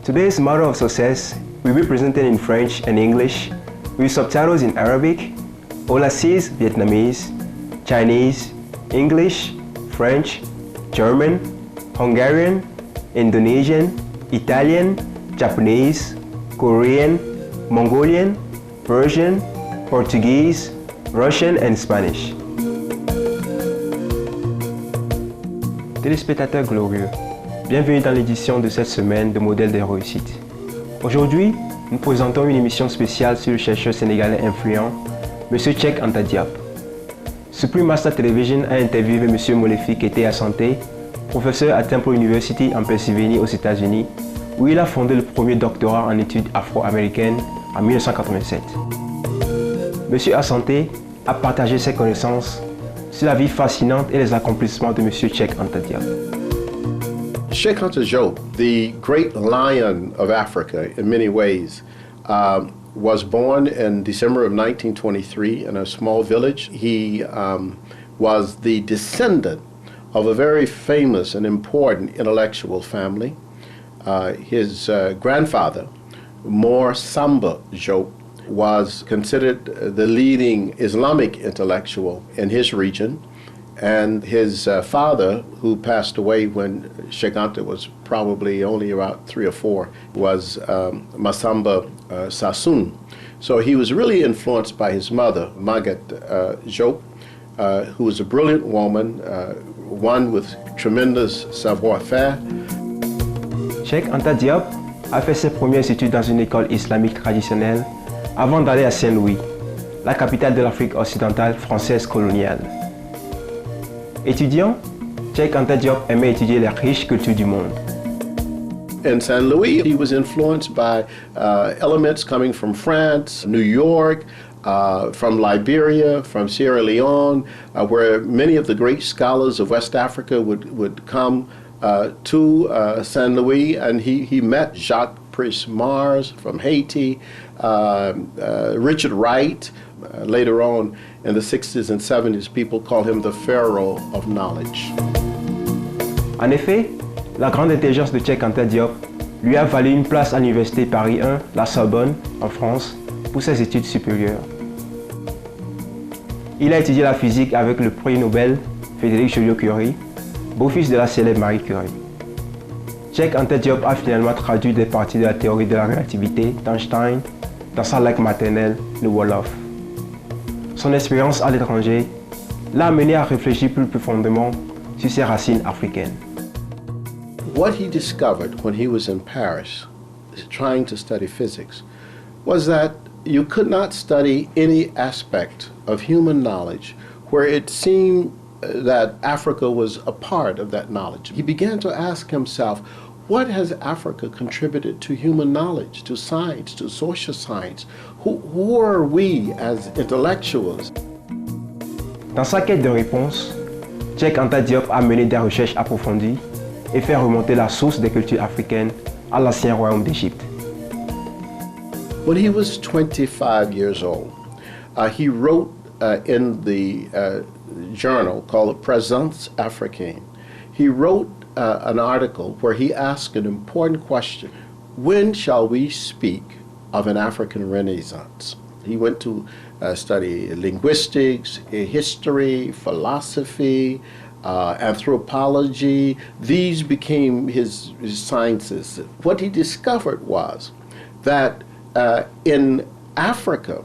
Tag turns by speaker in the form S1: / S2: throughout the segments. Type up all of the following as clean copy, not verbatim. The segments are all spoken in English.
S1: Today's model of success will be presented in French and English with subtitles in Arabic, Aulasese Vietnamese, Chinese, English, French, German, Hungarian, Indonesian, Italian, Japanese, Korean, Mongolian, Persian, Portuguese, Russian and Spanish. Téléspectateurs glorieux, bienvenue dans l'édition de cette semaine de Modèles de réussite. Aujourd'hui, nous présentons une émission spéciale sur le chercheur sénégalais influent, M. Cheikh Anta Diop. Supreme Master Television a interviewé M. Molefi Kete Asante, professeur à Temple University en Pennsylvanie aux États-Unis, où il a fondé le premier doctorat en études afro-américaines en 1987. M. Asante a partagé ses connaissances sur la vie fascinante et les accomplissements de M. Cheikh Anta Diop.
S2: Cheikh Anta Diop, the great lion of Africa in many ways, was born in December of 1923 in a small village. He was the descendant of a very famous and important intellectual family. His grandfather, Mor Samba Diop, was considered the leading Islamic intellectual in his region, and his father, who passed away when Cheikh Anta was probably only about 3 or 4, was Masamba Sassoon. So he was really influenced by his mother, Maguette Diop, who was a brilliant woman, one with tremendous savoir-faire.
S1: Cheikh Anta Diop a fait ses premières études dans une école islamique traditionnelle avant d'aller à Saint-Louis, la capitale de l'Afrique occidentale française coloniale. Étudiant, Cheikh Anta Diop aimait étudier les riches cultures du monde.
S2: In St. Louis, he was influenced by elements coming from France, New York, from Liberia, from Sierra Leone, where many of the great scholars of West Africa would come to St. Louis, and he met Jacques Price Mars from Haiti, Richard Wright. Later on in the 60s and 70s, people call him the Pharaoh of knowledge.
S1: En effet, la grande intelligence de Cheikh Anta Diop lui a valu une place à l'université Paris 1, la Sorbonne, en France, pour ses études supérieures. Il a étudié la physique avec le prix Nobel Frédéric Joliot-Curie, beau-fils de la célèbre Marie Curie. Cheikh Anta Diop a finalement traduit des parties de la théorie de la relativité d'Einstein dans sa langue maternelle, le Wolof. Son expérience à l'étranger l'a amené à réfléchir plus profondément sur ses racines africaines.
S2: What he discovered when he was in Paris, trying to study physics, was that you could not study any aspect of human knowledge where it seemed that Africa was a part of that knowledge. He began to ask himself, what has Africa contributed to human knowledge, to science, to social science? Who are we as intellectuals?
S1: Dans sa quête de réponse, Cheikh Anta Diop a mené des recherches approfondies et fait remonter la source des cultures africaines à l'ancien royaume d'Égypte.
S2: When he was 25 years old, he wrote in the journal called Présence Africaine. He wrote an article where he asked an important question: when shall we speak of an African Renaissance? He went to study linguistics, history, philosophy, anthropology. These became his sciences. What he discovered was that in Africa,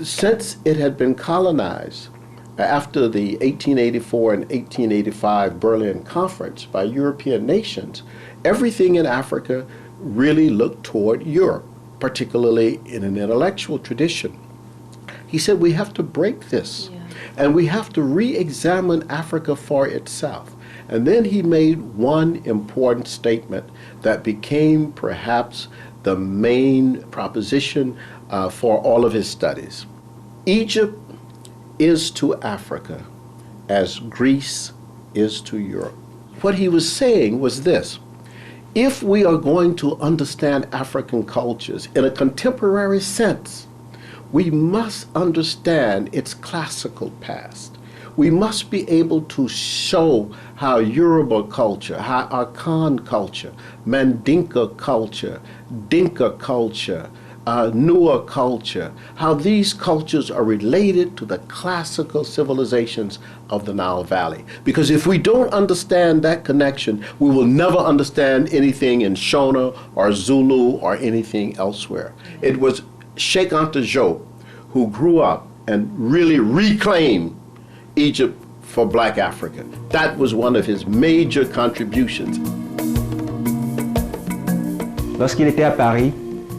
S2: since it had been colonized after the 1884 and 1885 Berlin Conference by European nations, everything in Africa really looked toward Europe, particularly in an intellectual tradition. He said we have to break this, and we have to re-examine Africa for itself. And then he made one important statement that became perhaps the main proposition for all of his studies. Egypt is to Africa as Greece is to Europe. What he was saying was this: if we are going to understand African cultures in a contemporary sense, we must understand its classical past. We must be able to show how Yoruba culture, how Akan culture, Mandinka culture, Dinka culture, Nua culture, how these cultures are related to the classical civilizations of the Nile Valley. Because if we don't understand that connection, we will never understand anything in Shona or Zulu or anything elsewhere. It was Cheikh Anta Diop who grew up and really reclaimed Egypt for Black Africa. That was one of his major contributions.
S1: Lorsqu'il était à Paris,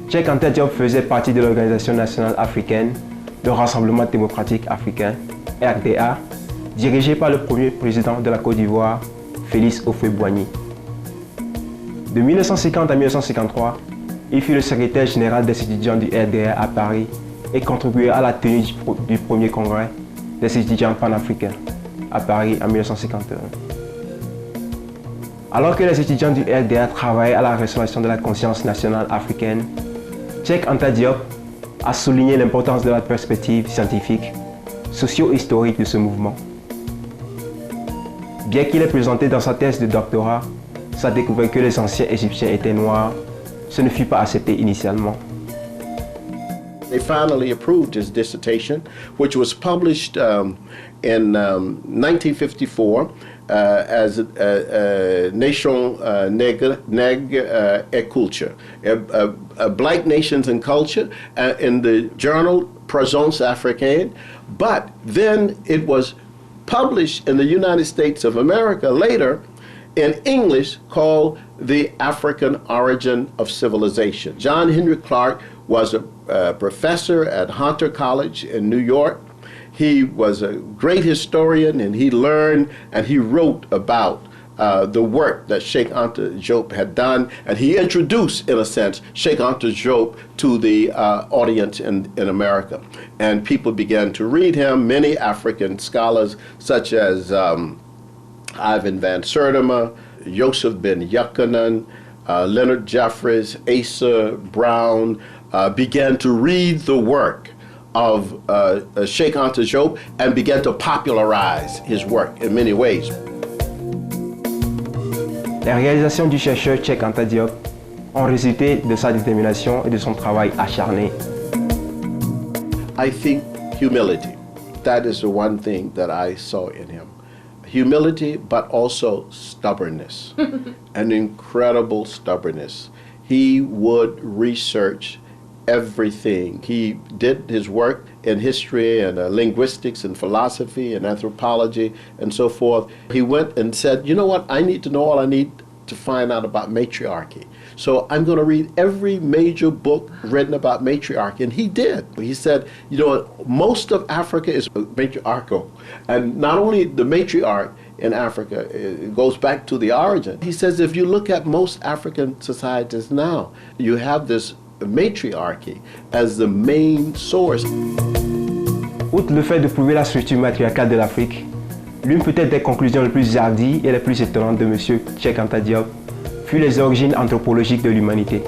S1: Cheikh Anta Diop faisait partie de l'Organisation nationale africaine, le Rassemblement démocratique africain, RDA, dirigé par le premier président de la Côte d'Ivoire, Félix Houphouët-Boigny. De 1950 à 1953, il fut le secrétaire général des étudiants du RDA à Paris et contribuait à la tenue du premier congrès des étudiants panafricains à Paris en 1951. Alors que les étudiants du RDA travaillaient à la restauration de la conscience nationale africaine, Cheikh Anta Diop a souligné l'importance de la perspective scientifique, socio-historique de ce mouvement. Bien qu'il ait présenté dans sa thèse de doctorat sa découverte que les anciens Égyptiens étaient noirs, ce ne fut pas accepté initialement.
S2: They finally approved his dissertation, which was published in 1954 as Nation Nègre et Culture, Black Nations and Culture, in the journal Présence Africaine. But then it was published in the United States of America later in English called The African Origin of Civilization. John Henry Clark was a professor at Hunter College in New York. He was a great historian, and he learned and he wrote about the work that Cheikh Anta Diop had done, and he introduced, in a sense, Cheikh Anta Diop to the audience in America. And people began to read him. Many African scholars, such as Ivan van Sertima, Joseph ben Jochanaan, Leonard Jeffries, Asa Brown, began to read the work of Cheikh Anta Diop and began to popularize his work in many ways.
S1: Les réalisations du chercheur Cheikh Anta Diop ont résulté de sa détermination et de son travail acharné.
S2: I think humility. That is the one thing that I saw in him. Humility, but also stubbornness, an incredible stubbornness. He would research everything. He did his work in history and linguistics and philosophy and anthropology and so forth. He went and said, you know what, I need to know all I need to find out about matriarchy. So I'm going to read every major book written about matriarchy. And he did. He said, you know, most of Africa is matriarchal. And not only the matriarch in Africa, it goes back to the origin. He says if you look at most African societies now, you have this matriarchy as the main source.
S1: Outre le fait de prouver la structure matriarcale de l'Afrique, l'une peut-être des conclusions les plus hardies et les plus étonnantes de M. Cheikh Anta Diop fut les origines anthropologiques de l'humanité.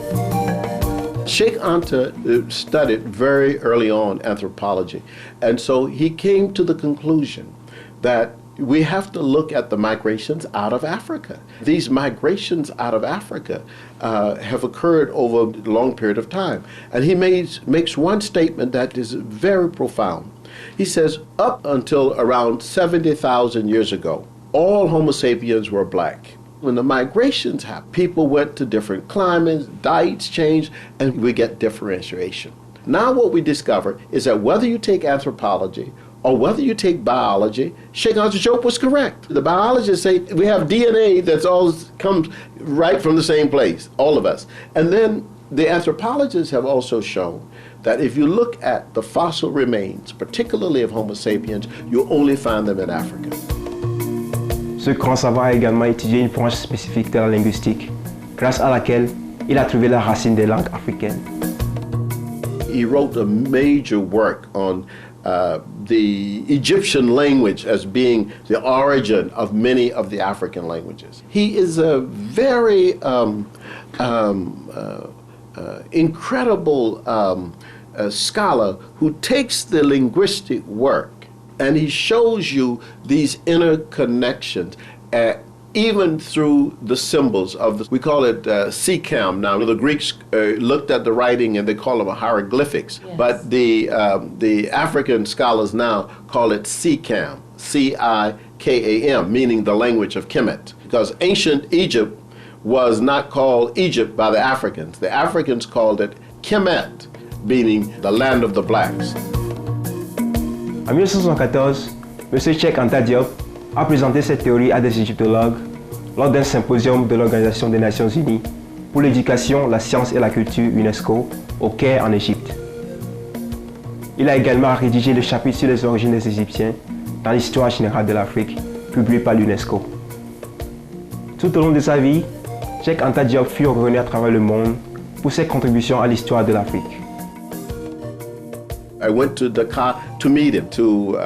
S2: Cheikh Anta studied very early on anthropology, and so he came to the conclusion that we have to look at the migrations out of Africa. These migrations out of Africa have occurred over a long period of time. And he makes one statement that is very profound. He says, up until around 70,000 years ago, all Homo sapiens were black. When the migrations happened, people went to different climates, diets changed, and we get differentiation. Now what we discover is that whether you take anthropology or whether you take biology, Cheikh Anta Diop was correct. The biologists say we have DNA that's all comes right from the same place, all of us. And then the anthropologists have also shown that if you look at the fossil remains, particularly of Homo sapiens, you only find them in Africa.
S1: Ce grand savant a également étudié une branche spécifique de la linguistique, grâce à laquelle il a trouvé la racine des langues africaines.
S2: He wrote a major work on the Egyptian language as being the origin of many of the African languages. He is a very incredible scholar who takes the linguistic work and he shows you these interconnections even through the symbols of we call it Sikam. Now the Greeks looked at the writing and they call them hieroglyphics, yes. But the African scholars now call it Sikam, Cikam, meaning the language of Kemet, because ancient Egypt was not called Egypt by the Africans. The Africans called it Kemet, meaning the land of the blacks.
S1: En 1974, M. Cheikh Anta Diop a présenté cette théorie à des égyptologues lors d'un symposium de l'Organisation des Nations Unies pour l'éducation, la science et la culture UNESCO au Caire en Égypte. Il a également rédigé le chapitre sur les origines des Égyptiens dans l'histoire générale de l'Afrique, publié par l'UNESCO. Tout au long de sa vie, Cheikh Anta Diop fut revenu à travers le monde pour ses contributions à l'histoire de l'Afrique.
S2: I went to Dakar to meet him, to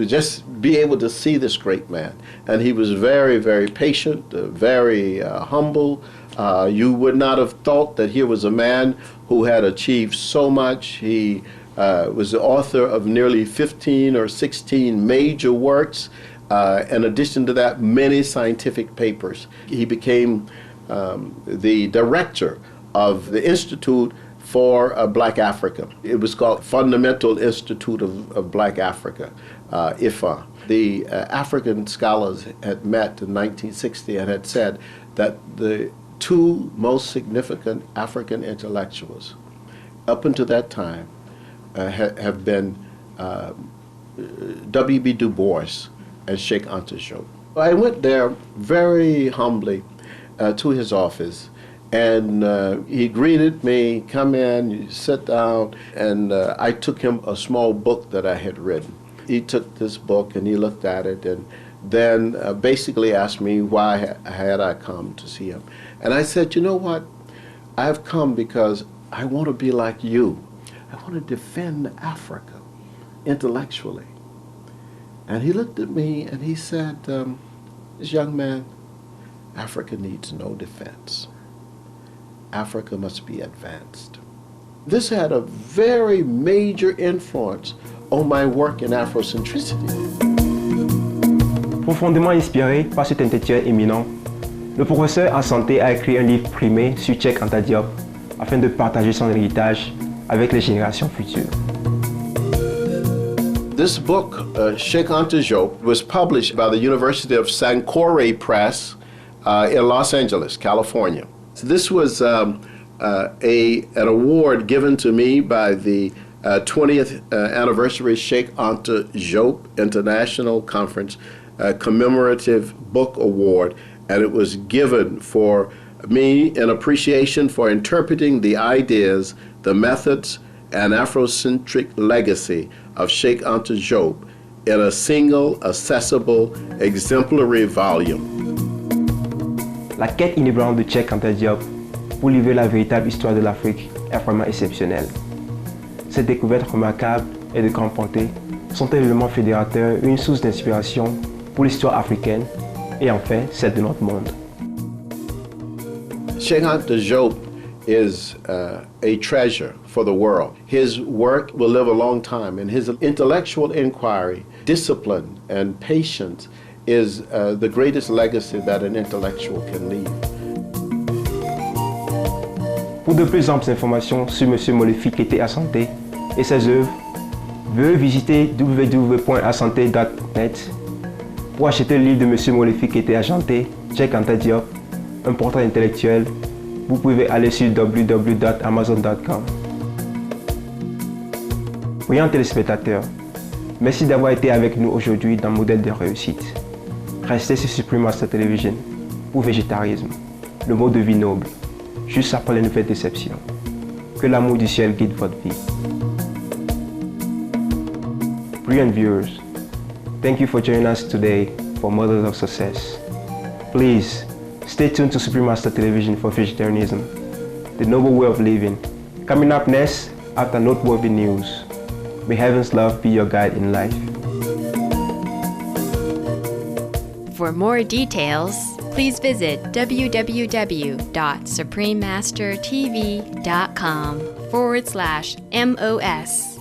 S2: just be able to see this great man. And he was very, very patient, very humble. You would not have thought that here was a man who had achieved so much. He was the author of nearly 15 or 16 major works. In addition to that, many scientific papers. He became the director of the Institute for Black Africa. It was called Fundamental Institute of Black Africa, IFA. The African scholars had met in 1960 and had said that the two most significant African intellectuals up until that time have been W.B. Du Bois and Cheikh Anta Diop. I went there very humbly to his office, and he greeted me, come in, you sit down, and I took him a small book that I had written. He took this book and he looked at it and then basically asked me why had I come to see him. And I said, you know what, I've come because I want to be like you. I want to defend Africa intellectually. And he looked at me and he said, this young man, Africa needs no defense. Africa must be advanced. This had a very major influence on my work in Afrocentricity.
S1: Profondément inspiré par cet intellectuel éminent, le professeur Asante a écrit un livre primé sur Cheikh Anta Diop afin de partager son héritage avec les générations futures.
S2: This book, Cheikh Anta Diop, was published by the University of Sankore Press in Los Angeles, California. So this was an award given to me by the 20th anniversary Cheikh Anta Diop International Conference Commemorative Book Award, and it was given for me in appreciation for interpreting the ideas, the methods, and Afrocentric legacy of Cheikh Anta Diop in a single, accessible, exemplary volume.
S1: La quête inébranlable de Cheikh Anta Diop pour livrer la véritable histoire de l'Afrique est vraiment exceptionnelle. Ces découvertes remarquables et de grande portée sont un élément fédérateur, une source d'inspiration pour l'histoire africaine et enfin celle de notre monde.
S2: Cheikh Anta Diop is a treasure for the world. His work will live a long time, and his intellectual inquiry, discipline, and patience is the greatest legacy that an intellectual can leave.
S1: Pour de plus amples informations sur M. Molefi Kete Asante et ses œuvres, veuillez visiter www.asante.net. Pour acheter le livre de M. Molefi Kete Asante, Cheikh Anta Diop, un portrait intellectuel, vous pouvez aller sur www.amazon.com. Brillant téléspectateurs, merci d'avoir été avec nous aujourd'hui dans Modèle de réussite. Restez sur Supreme Master Television pour Végétarisme, le mode de vie noble, juste après les nouvelles déceptions. Que l'amour du ciel guide votre vie. Brilliant viewers, thank you for joining us today for Models of Success. Please, stay tuned to Supreme Master Television for Vegetarianism, the noble way of living. Coming up next, after noteworthy news, may heaven's love be your guide in life.
S3: For more details, please visit www.suprememastertv.com/MOS.